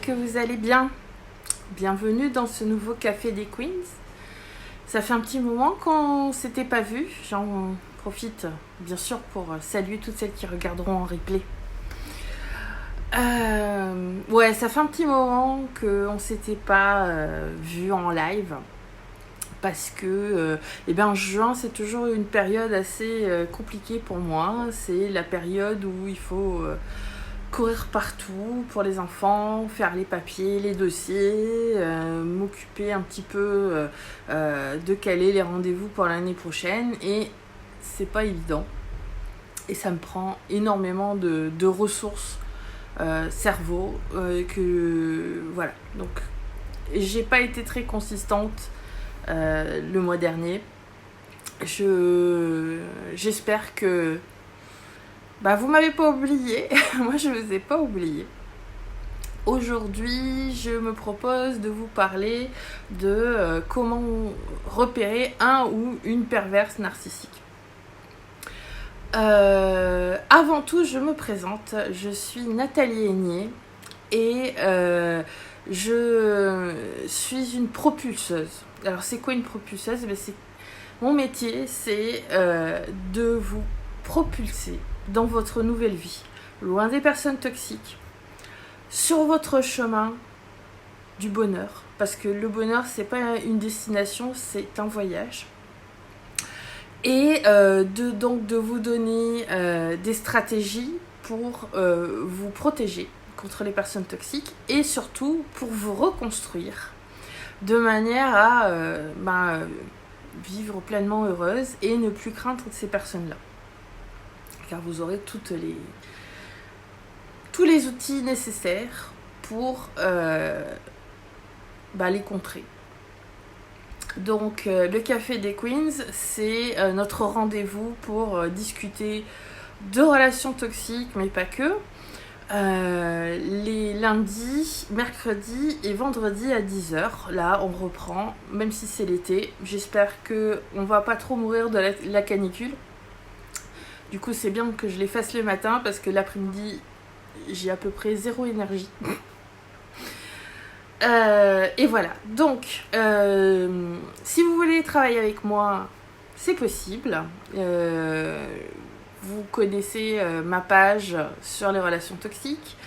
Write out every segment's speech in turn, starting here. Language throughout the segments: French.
que vous allez bien. Bienvenue dans ce nouveau Café des Queens. Ça fait un petit moment qu'on s'était pas vu. J'en profite bien sûr pour saluer toutes celles qui regarderont en replay. Ouais, ça fait un petit moment qu'on s'était pas vu en live. Parce que juin, c'est toujours une période assez compliquée pour moi. C'est la période où il faut courir partout pour les enfants, faire les papiers, les dossiers, m'occuper un petit peu de caler les rendez-vous pour l'année prochaine. Et c'est pas évident. Et ça me prend énormément de ressources cerveau. Voilà. Donc, j'ai pas été très consistante le mois dernier. J'espère que vous m'avez pas oublié. Moi je vous ai pas oublié. Aujourd'hui je me propose de vous parler de comment repérer un ou une perverse narcissique. Avant tout je me présente, je suis Nathalie Aigné et je suis une propulseuse. Alors c'est quoi une propulseuse ? Mon métier, c'est de vous propulser dans votre nouvelle vie, loin des personnes toxiques, sur votre chemin du bonheur. Parce que le bonheur, c'est pas une destination, c'est un voyage. Et de vous donner des stratégies pour vous protéger contre les personnes toxiques et surtout pour vous reconstruire de manière à vivre pleinement heureuse et ne plus craindre ces personnes-là. Car vous aurez tous les outils nécessaires pour les contrer. Donc le Café des Queens, c'est notre rendez-vous pour discuter de relations toxiques, mais pas que. Les lundis, mercredis et vendredis à 10h. Là, on reprend, même si c'est l'été. J'espère qu'on va pas trop mourir de la canicule. Du coup, c'est bien que je les fasse le matin parce que l'après-midi, j'ai à peu près zéro énergie. Et voilà. Donc, si vous voulez travailler avec moi, c'est possible. Vous connaissez ma page sur les relations toxiques.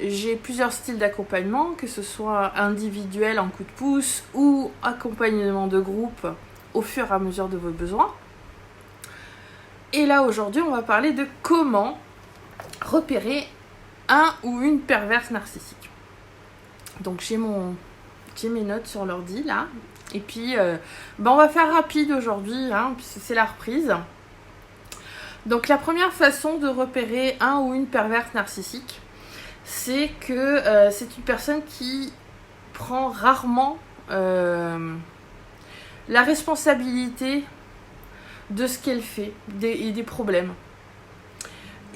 J'ai plusieurs styles d'accompagnement, que ce soit individuel en coup de pouce ou accompagnement de groupe au fur et à mesure de vos besoins. Et là, aujourd'hui, on va parler de comment repérer un ou une perverse narcissique. Donc, j'ai mes notes sur l'ordi, là. Et puis, on va faire rapide aujourd'hui, puisque c'est la reprise. Donc la première façon de repérer un ou une perverse narcissique, c'est que c'est une personne qui prend rarement la responsabilité de ce qu'elle fait et des problèmes.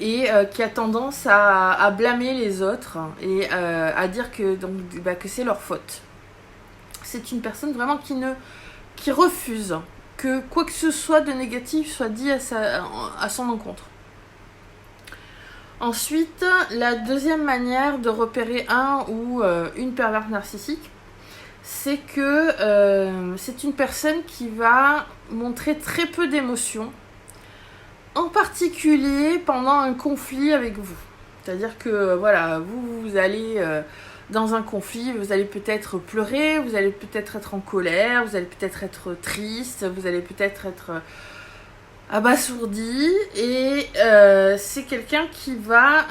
Et qui a tendance à blâmer les autres et à dire que c'est leur faute. C'est une personne vraiment qui refuse que quoi que ce soit de négatif soit dit à son encontre. Ensuite, la deuxième manière de repérer un ou une perverse narcissique, c'est que c'est une personne qui va montrer très peu d'émotions, en particulier pendant un conflit avec vous. C'est-à-dire que vous allez dans un conflit, vous allez peut-être pleurer, vous allez peut-être être en colère, vous allez peut-être être triste, vous allez peut-être être abasourdi. Et c'est quelqu'un qui va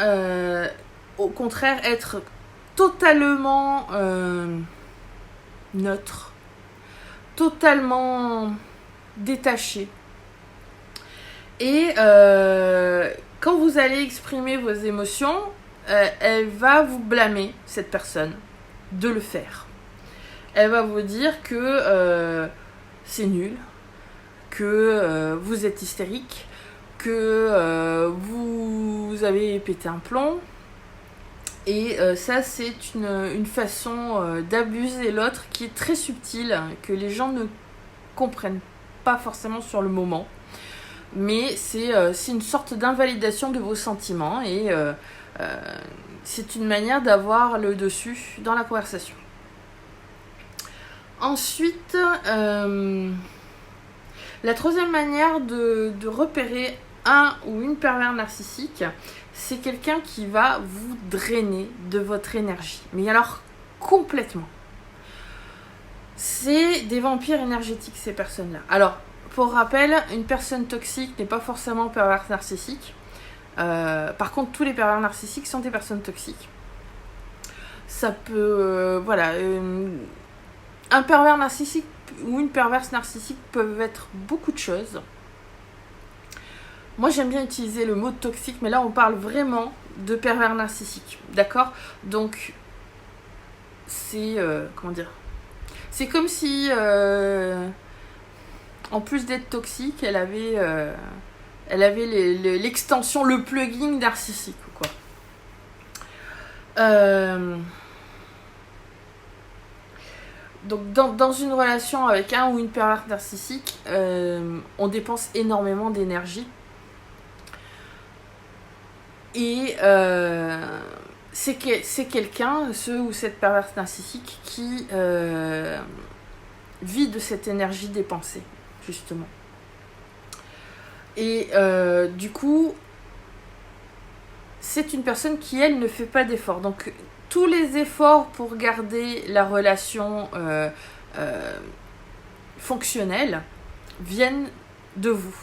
au contraire être totalement neutre, totalement détaché. Et quand vous allez exprimer vos émotions, elle va vous blâmer, cette personne, de le faire. Elle va vous dire que c'est nul, que vous êtes hystérique, que vous avez pété un plomb. Et ça, c'est une façon d'abuser l'autre qui est très subtile, que les gens ne comprennent pas forcément sur le moment. Mais c'est une sorte d'invalidation de vos sentiments et c'est une manière d'avoir le dessus dans la conversation. Ensuite, la troisième manière de repérer un ou une pervers narcissique, c'est quelqu'un qui va vous drainer de votre énergie. Mais alors, complètement. C'est des vampires énergétiques, ces personnes-là. Alors, pour rappel, une personne toxique n'est pas forcément pervers narcissique. Par contre, tous les pervers narcissiques sont des personnes toxiques. Ça peut... un pervers narcissique ou une perverse narcissique peuvent être beaucoup de choses. Moi, j'aime bien utiliser le mot toxique, mais là, on parle vraiment de pervers narcissique. D'accord ? Donc, c'est... comment dire ? C'est comme si, en plus d'être toxique, elle avait l'extension, le plugin narcissique, quoi. Donc, dans une relation avec un ou une pervers narcissique, on dépense énormément d'énergie. Et c'est quelqu'un, ce ou cette perverse narcissique, qui vit de cette énergie dépensée, justement. Et du coup, c'est une personne qui, elle, ne fait pas d'efforts. Donc, tous les efforts pour garder la relation fonctionnelle viennent de vous.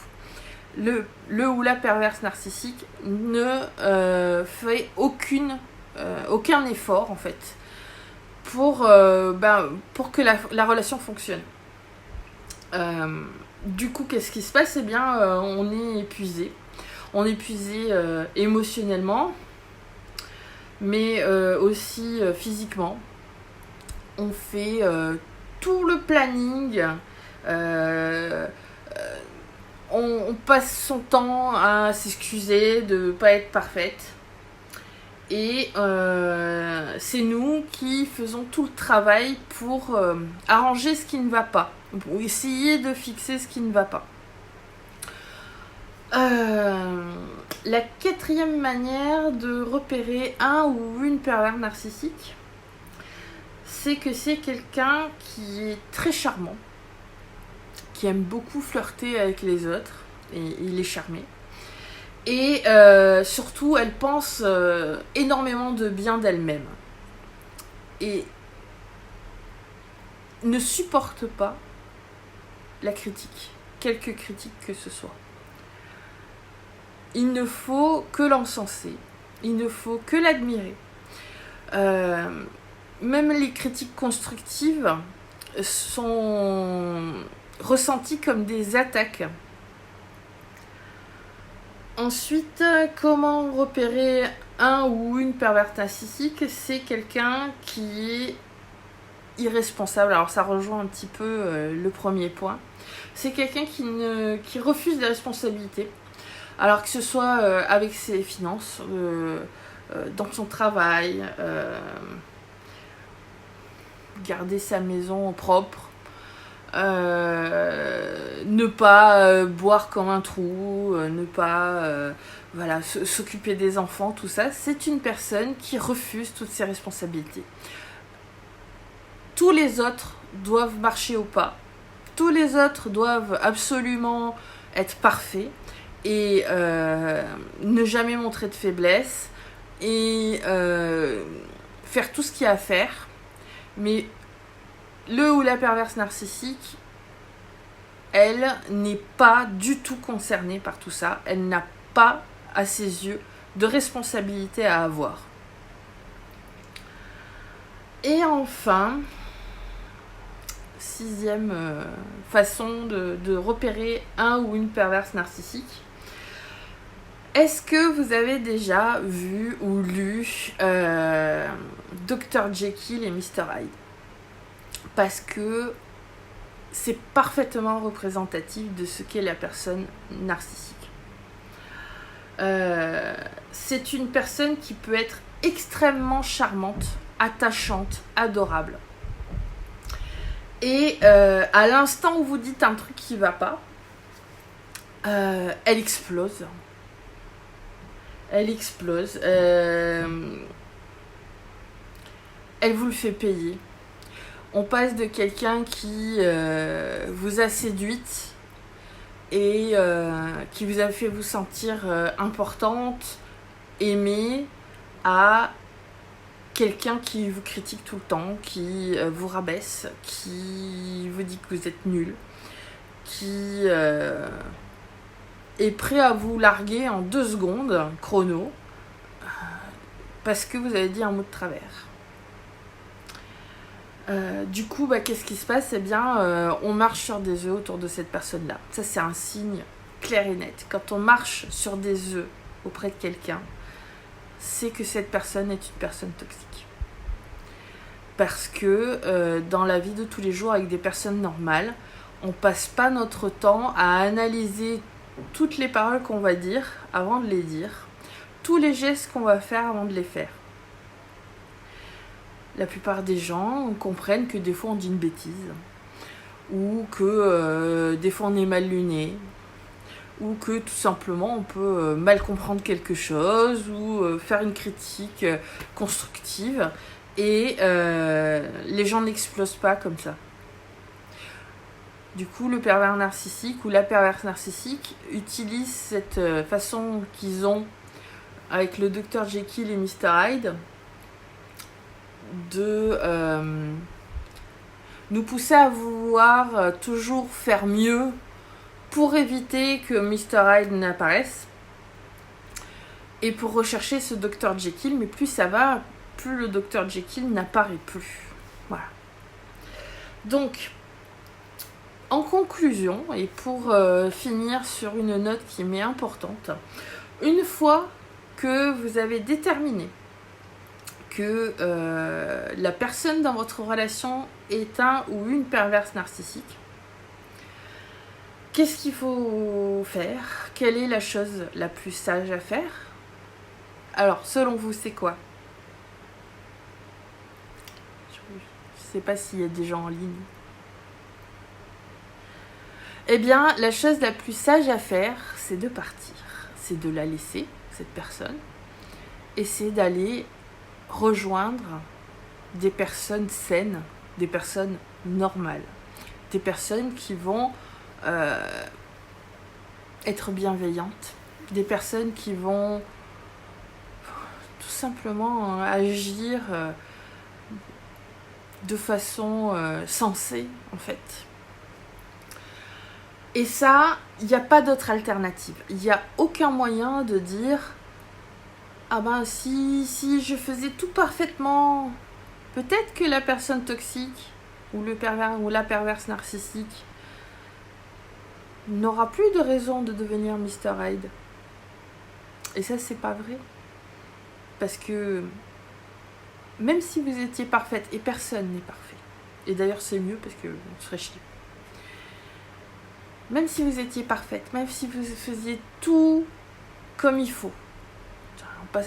Le ou la perverse narcissique ne fait aucun effort, en fait, pour que la relation fonctionne. Du coup, qu'est-ce qui se passe ? Eh bien, on est épuisé. On est épuisé émotionnellement, mais aussi physiquement. On fait tout le planning. On passe son temps à s'excuser de ne pas être parfaite. Et c'est nous qui faisons tout le travail pour arranger ce qui ne va pas. Pour essayer de fixer ce qui ne va pas. La quatrième manière de repérer un ou une pervers narcissique, c'est que c'est quelqu'un qui est très charmant, qui aime beaucoup flirter avec les autres, et il est charmé. Et surtout, elle pense énormément de bien d'elle-même. Et ne supporte pas la critique, quelque critique que ce soit. Il ne faut que l'encenser, il ne faut que l'admirer. Même les critiques constructives sont ressenties comme des attaques. Ensuite, comment repérer un ou une perverse narcissique ? C'est quelqu'un qui est irresponsable. Alors ça rejoint un petit peu le premier point. C'est quelqu'un qui refuse les responsabilités. Alors que ce soit avec ses finances, dans son travail, garder sa maison propre, ne pas boire comme un trou, ne pas s'occuper des enfants, tout ça. C'est une personne qui refuse toutes ses responsabilités. Tous les autres doivent marcher au pas. Tous les autres doivent absolument être parfaits et ne jamais montrer de faiblesse et faire tout ce qu'il y a à faire. Mais le ou la perverse narcissique, elle n'est pas du tout concernée par tout ça. Elle n'a pas, à ses yeux, de responsabilité à avoir. Et enfin, sixième façon de repérer un ou une perverse narcissique. Est-ce que vous avez déjà vu ou lu Dr Jekyll et Mr Hyde ? Parce que c'est parfaitement représentatif de ce qu'est la personne narcissique. C'est une personne qui peut être extrêmement charmante, attachante, adorable. Et à l'instant où vous dites un truc qui ne va pas, elle explose. Elle explose. elle vous le fait payer. On passe de quelqu'un qui vous a séduite et qui vous a fait vous sentir importante, aimée, à quelqu'un qui vous critique tout le temps, qui vous rabaisse, qui vous dit que vous êtes nul, qui est prêt à vous larguer en 2 secondes, chrono, parce que vous avez dit un mot de travers. Du coup, qu'est-ce qui se passe? Eh bien, on marche sur des œufs autour de cette personne-là. Ça, c'est un signe clair et net. Quand on marche sur des œufs auprès de quelqu'un, c'est que cette personne est une personne toxique. Parce que dans la vie de tous les jours, avec des personnes normales, on passe pas notre temps à analyser toutes les paroles qu'on va dire avant de les dire, tous les gestes qu'on va faire avant de les faire. La plupart des gens comprennent que des fois on dit une bêtise, ou que des fois on est mal luné, ou que tout simplement on peut mal comprendre quelque chose, ou faire une critique constructive, et les gens n'explosent pas comme ça. Du coup, le pervers narcissique ou la perverse narcissique utilise cette façon qu'ils ont avec le Dr Jekyll et Mr Hyde de nous pousser à vouloir toujours faire mieux pour éviter que Mr Hyde n'apparaisse et pour rechercher ce Dr Jekyll, mais plus ça va, plus le Dr Jekyll n'apparaît plus. Voilà. Donc, en conclusion, et pour finir sur une note qui m'est importante, une fois que vous avez déterminé que la personne dans votre relation est un ou une perverse narcissique, qu'est-ce qu'il faut faire? Quelle est la chose la plus sage à faire? Alors, selon vous, c'est quoi? Je ne sais pas s'il y a des gens en ligne. Eh bien, la chose la plus sage à faire, c'est de partir. C'est de la laisser, cette personne, et c'est d'aller rejoindre des personnes saines, des personnes normales, des personnes qui vont être bienveillantes, des personnes qui vont tout simplement agir de façon sensée, en fait. Et ça, il n'y a pas d'autre alternative. Il n'y a aucun moyen de dire « Ah ben si je faisais tout parfaitement, peut-être que la personne toxique ou le pervers ou la perverse narcissique n'aura plus de raison de devenir Mr Hyde. » Et ça, c'est pas vrai. Parce que même si vous étiez parfaite, et personne n'est parfait, et d'ailleurs c'est mieux parce qu'on serait chier. Même si vous étiez parfaite, même si vous faisiez tout comme il faut,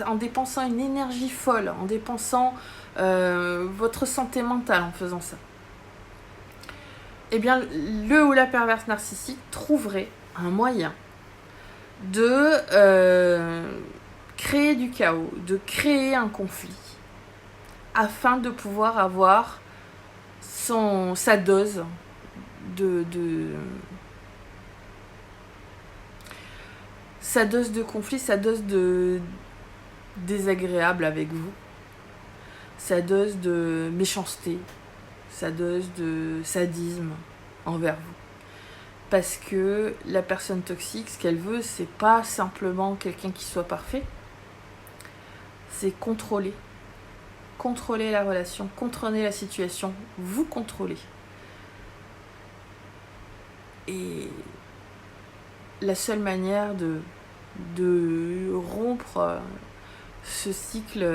en dépensant une énergie folle, en dépensant votre santé mentale en faisant ça, eh bien, le ou la perverse narcissique trouverait un moyen de créer du chaos, de créer un conflit, afin de pouvoir avoir sa dose sa dose de conflit, sa dose de désagréable avec vous, sa dose de méchanceté, sa dose de sadisme envers vous. Parce que la personne toxique, ce qu'elle veut, c'est pas simplement quelqu'un qui soit parfait, c'est contrôler. Contrôler la relation, contrôler la situation, vous contrôler. Et la seule manière de rompre ce cycle,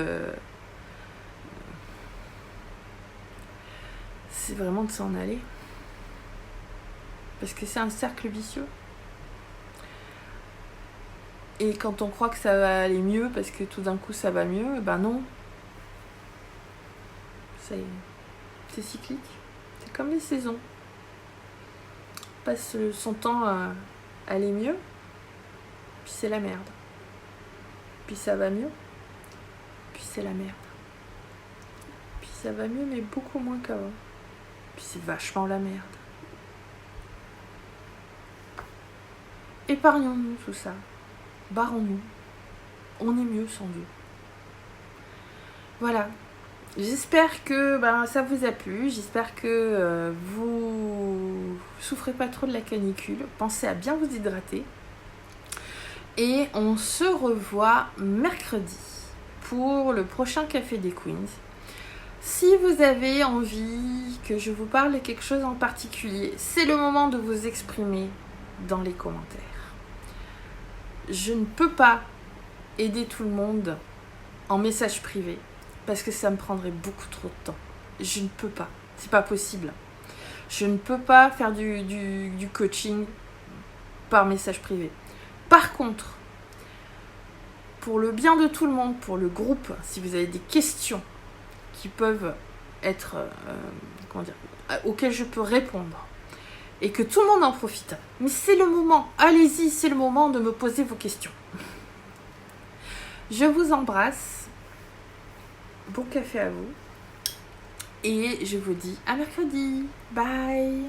c'est vraiment de s'en aller. Parce que c'est un cercle vicieux. Et quand on croit que ça va aller mieux, parce que tout d'un coup ça va mieux, ben non. C'est cyclique. C'est comme les saisons. On passe son temps à aller mieux, puis c'est la merde. Puis ça va mieux, puis c'est la merde. Puis Ça va mieux, mais beaucoup moins qu'avant. Puis c'est vachement la merde. Épargnons-nous tout ça. Barrons-nous. On est mieux sans eux. Voilà. J'espère que ça vous a plu. J'espère que vous souffrez pas trop de la canicule. Pensez à bien vous hydrater. Et on se revoit mercredi pour le prochain Café des Queens. Si vous avez envie que je vous parle de quelque chose en particulier, c'est le moment de vous exprimer dans les commentaires. Je ne peux pas aider tout le monde en message privé parce que ça me prendrait beaucoup trop de temps. Je ne peux pas, c'est pas possible. Je ne peux pas faire du coaching par message privé. Par contre, pour le bien de tout le monde, pour le groupe, si vous avez des questions qui peuvent être, auxquelles je peux répondre, et que tout le monde en profite, mais c'est le moment, allez-y, c'est le moment de me poser vos questions. Je vous embrasse, bon café à vous, et je vous dis à mercredi, bye.